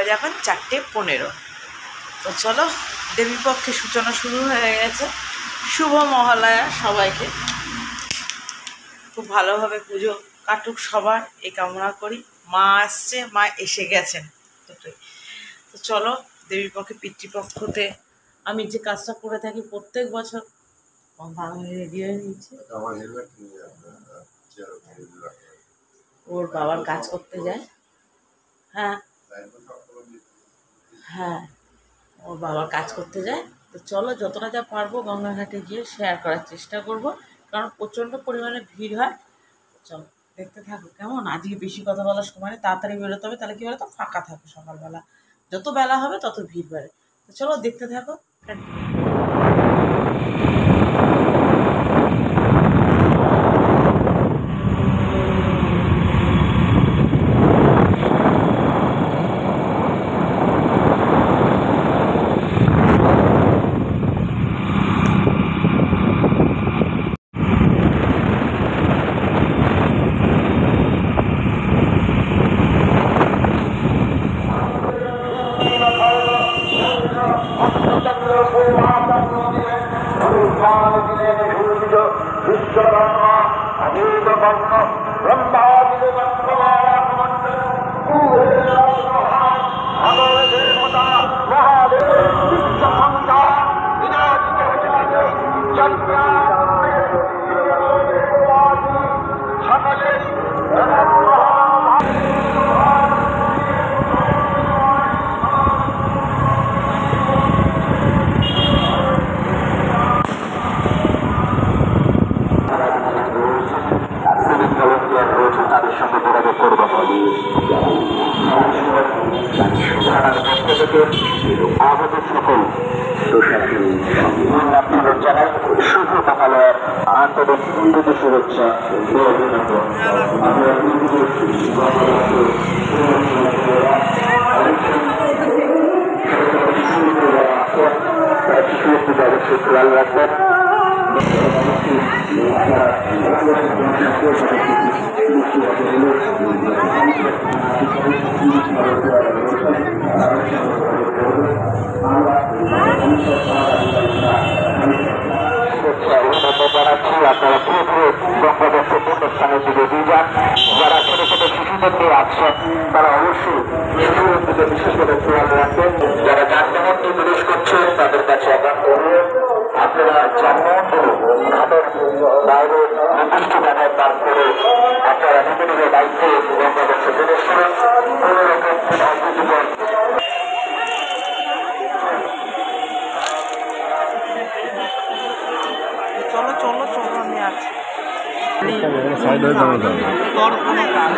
বাজে এখন 4:15। তো চলো, দেবীপক্ষে সূচনা শুরু হয়ে গেছে। শুভ মহালয়া সবাইকে, খুব ভালোভাবে পুজো কাটুক সবার, এই কামনা করি। মা আসছে, মা এসে গেছেন দুটোই। তো চলো, দেবীপক্ষে পিতৃপক্ষতে আমি যে কাজটা করে থাকি প্রত্যেক বছর, রেডি হয়ে নিয়েছি, ওর বাবার কাজ করতে যায়। হ্যাঁ হ্যাঁ, ওর বাবার কাজ করতে যায়। তো চলো, যতটা যা পারবো গঙ্গাঘাটে গিয়ে শেয়ার করার চেষ্টা করব, কারণ প্রচণ্ড পরিমাণে ভিড় হয়। চলো দেখতে থাকো কেমন। আজকে বেশি কথা বলার সময় নেই, তাড়াতাড়ি বেরোতে হবে, তাহলে কী বলো তো, ফাঁকা থাকে সকালবেলা। যত বেলা হবে তত ভিড় বাড়ে। তো চলো দেখতে থাকো। শুভেচ্ছা খেয়াল রাখবেন। আপনারা গঙ্গাদর্শনের দিকে দিয়ে যান। যারা ছোট ছোট শিশুদের নিয়ে আসছেন তারা অবশ্যই শিশুদের দিকে বিশেষ করে খেয়াল রাখবেন। যারা যানবাহন নিয়ে প্রবেশ করছেন তাদের কাছে আপনারা যানবাহন ঘাটের বাইরে নির্দিষ্ট জায়গায় পার্ক করে আপনারা নিজে নিজের দায়িত্বে গঙ্গাদর্শন প্রবেশ করুন। কোনো রকম অপ্রীতিকর চলো চলো চলো, আমি আছি। তোর কোনো কাজ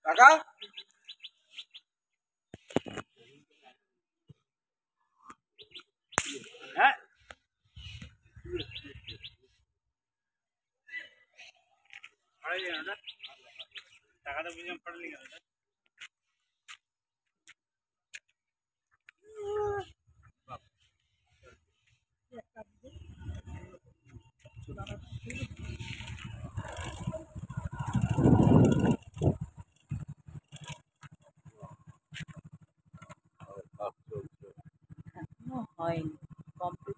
কাকা টাকাটা বুঝলাম পড়লি কেন হয়নি কমপ্লিট।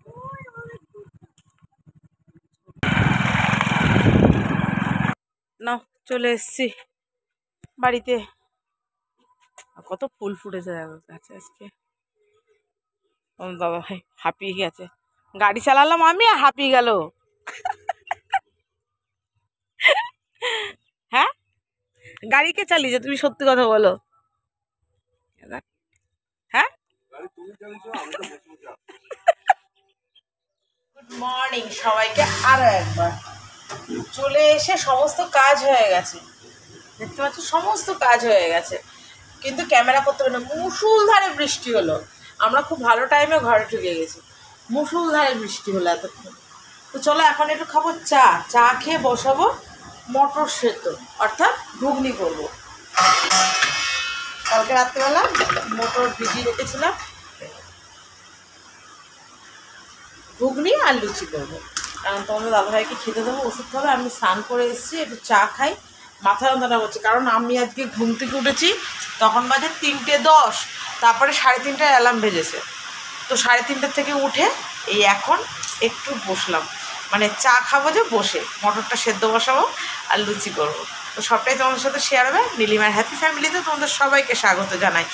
না চলে এসছি বাড়িতে। কত ফুল ফুটেছে গাছে আজকে। দাদা ভাই হাঁপিয়ে গেছে, গাড়ি চালালাম আমি আর হাঁপিয়ে গেল। হ্যাঁ গাড়ি কে চালিয়েছে তুমি সত্যি কথা বলো। হ্যাঁ গুড মর্নিং সবাইকে আরো একবার। চলে এসে সমস্ত কাজ হয়ে গেছে, দেখতে পাচ্ছ সমস্ত কাজ হয়ে গেছে, কিন্তু ক্যামেরা করতে পারি না। মুষলধারে বৃষ্টি হলো, আমরা খুব ভালো টাইমে ঘরে ঢুকে গেছি। মুষলধারে বৃষ্টি হলো এতক্ষণ। তো চলো এখন একটু খাবো চা। চা খেয়ে বসাবো মটর সেদ্ধ, অর্থাৎ ঘুগনি করবো। কালকে রাত্রেবেলা মটর ভিজিয়ে রেখেছিলাম, ঘুগনি আর লুচি করবো। কারণ তোমাদের দাদাভাইকে খেতে দেবো, ওষুধ খাবে। আমি স্নান করে এসেছি, একটু চা খাই, মাথা যন্ত্রণা করছে। কারণ আমি আজকে ঘুম থেকে উঠেছি তখন বাজে 3:10, তারপরে 3:30টায় অ্যালার্ম বেজেছে। তো 3:30 থেকে উঠে এই এখন একটু বসলাম, মানে চা খাবো যে বসে মটরটা সেদ্ধ বসাবো আর লুচি করবো। তো সবটাই তোমাদের সাথে শেয়ার হবে। নীলিমার হ্যাপি ফ্যামিলিতে তোমাদের সবাইকে স্বাগত জানাই।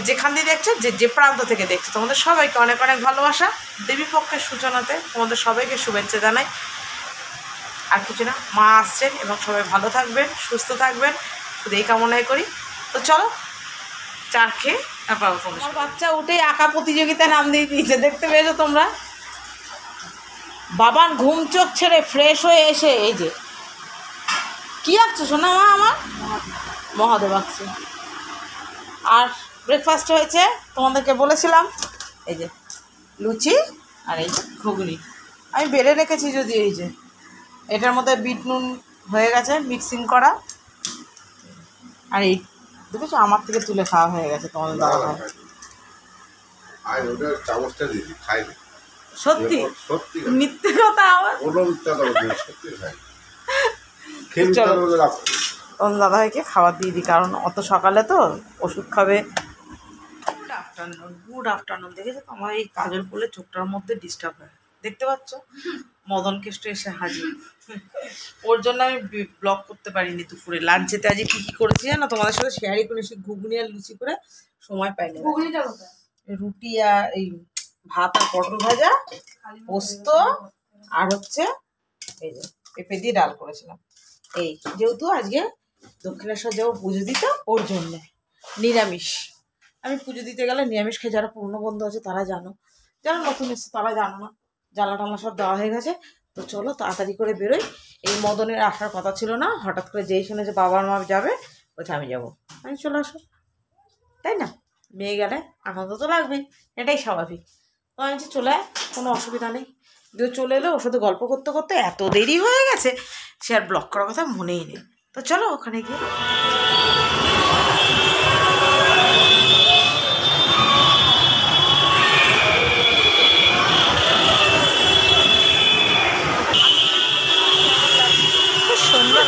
যেখান দিয়ে দেখছো, যে প্রান্ত থেকে দেখছো, তোমাদের সবাইকে অনেক অনেক ভালোবাসা। দেবী পক্ষের সূচনাতে তোমাদের সবাইকে শুভেচ্ছা জানাই। আর কিছু না, মা আসছেন এবং সবাই ভালো থাকবেন, সুস্থ থাকবেন, শুধু এই কামনাই করি। তো চলো চা খেয়ে তারপর আমার বাচ্চা উঠে আঁকা প্রতিযোগিতায় নাম দিয়ে দিয়েছে, দেখতে পেয়েছো তোমরা। বাবান ঘুম চোখ ছেড়ে ফ্রেশ হয়ে এসে এই যে কি আঁকছো শোনা মা? আমার মহাদেব আঁকছে। আর ব্রেকফাস্ট হয়েছে, তোমাদেরকে বলেছিলাম, এই যে লুচি আর এই যে ঘুগনি। আমি বেড়ে রেখেছি যদি, এই যে এটার মধ্যে বিট নুন হয়ে গেছে মিক্সিং করা। আর এই দেখেছো আমার থেকে তুলে খাওয়া হয়ে গেছে তোমাদের দাদা ভাই। সত্যি মিথ্যে কথা আবার তোমাদের দাদা ভাইকে খাবার দিয়ে দিই, কারণ অত সকালে তো ওষুধ খাবে। Good afternoon. দেখেছো তো আমার এই কাজল পড়লে চোখটার মধ্যে ডিস্টার্ব হয়, দেখতে পাচ্ছ। মদন কেষ্ট এসে হাজির, ওর জন্য আমি ব্লগ করতে পারিনি দুপুরে। লাঞ্চেতে আজকে কী কী করেছি জানো, তোমাদের সাথে শেয়ারই করেছি। ঘুগনি আর লুচি করে সময় পাইনি। রুটি আর এই ভাত আর পটল ভাজা, পোস্ত, আর হচ্ছে এই যে পেঁপে দিয়ে ডাল করেছিলাম। এই যেহেতু আজকে দক্ষিণেশ্বর যাবো পুজো দিতে, ওর জন্যে নিরামিষ। আমি পুজো দিতে গেলে নিরামিষ খেয়ে, যারা পুরনো বন্ধু আছে তারা জানো, যারা নতুন এসছে তারা জানো না। জ্বালা টালা সব দেওয়া হয়ে গেছে। তো চলো তাড়াতাড়ি করে বেরোই। এই মদনের আসার কথা ছিল না, হঠাৎ করে যেই শুনে যে বাবার মা যাবে, বলছে আমি যাবো। আমি চলে আসো, তাই না? মেয়ে গেলে আনন্দ তো লাগবেই, এটাই স্বাভাবিক। তো আমি যে চলে আয়, কোনো অসুবিধা নেই। দিয়ে চলে এলো, ওর সাথে গল্প করতে করতে এত দেরি হয়ে গেছে, সে আর ব্লগ করার কথা মনেই নেই। তো চলো ওখানে গিয়ে সুন্দর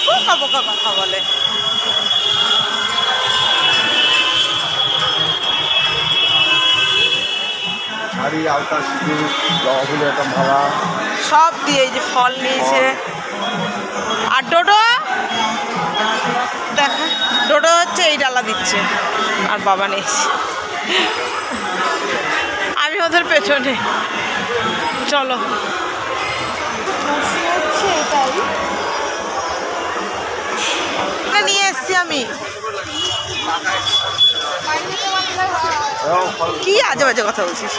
বোকা বোকা কথা বলে। শাড়ি আলতা সিঁদুর জবাফুলের একটা মালা সব দিয়ে এই যে ফল নিয়েছে। আর ডোডো দেখা, ডোডো হচ্ছে এই ডালা দিচ্ছে আর বাবা নিয়েছে, আমি ওদের পেছনে। চলো নিয়ে এসছি আমি, কি আজে বাজে কথা বলছিস।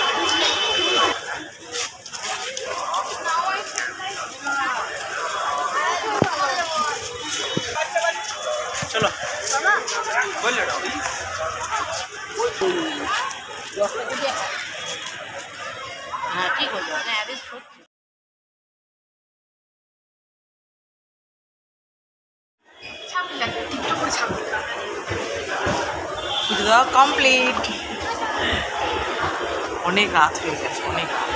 চলো হ্যাঁ ঠিক হলো। কমপ্লিট। অনেক রাত হয়ে গেছে, অনেক রাত।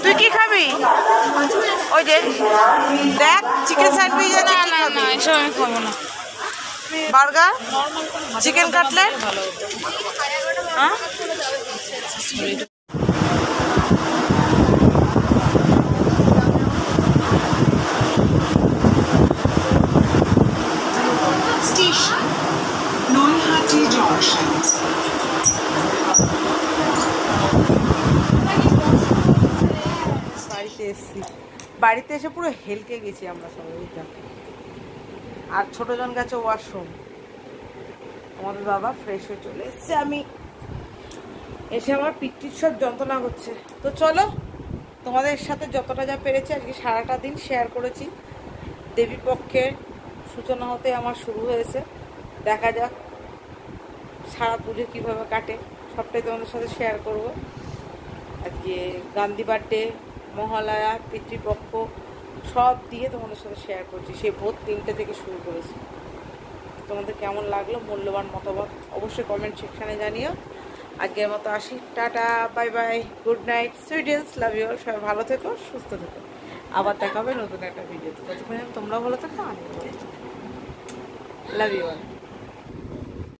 তুই কি খাবি? ওই যে দেখ চিকেন স্যান্ডউইচ আছে। না না এসব আমি খাবো না। Burger, chicken cutlet. হ্যাঁ Station Noihati Junction. বাড়িতে এসছি, বাড়িতে এসে পুরো হেলকে গেছি আমরা সবাই। আর ছোটজন গেছে ওয়াশরুম, আমাদের বাবা ফ্রেশ হয়ে চলে এসছে। আমি এসে আমার পিঠটির সব যন্ত্রণা হচ্ছে। তো চলো তোমাদের সাথে যতটা যা পেরেছি আজকে সারাটা দিন শেয়ার করেছি। দেবীপক্ষের সূচনা হতে আমার শুরু হয়েছে, দেখা যাক সারা পুজো কীভাবে কাটে সবটাই তোমাদের সাথে শেয়ার করব। আজকে গান্ধী বার্থডে, মহালয়া, পিতৃপক্ষ সব দিয়ে তোমাদের সাথে শেয়ার করছি। সেই ভোর 3টে থেকে শুরু করেছি। তোমাদের কেমন লাগলো মূল্যবান মতামত অবশ্যই কমেন্ট সেকশানে জানিও। আজকের মতো আসি, tata, bye bye, good night, sweet dreams, love you all. সবাই ভালো থেকো, সুস্থ থেকো। আবার দেখা হবে নতুন একটা ভিডিওতে। ততক্ষণ তোমরাও ভালো থাকো, আমিও ভালো থাকো। Love you all.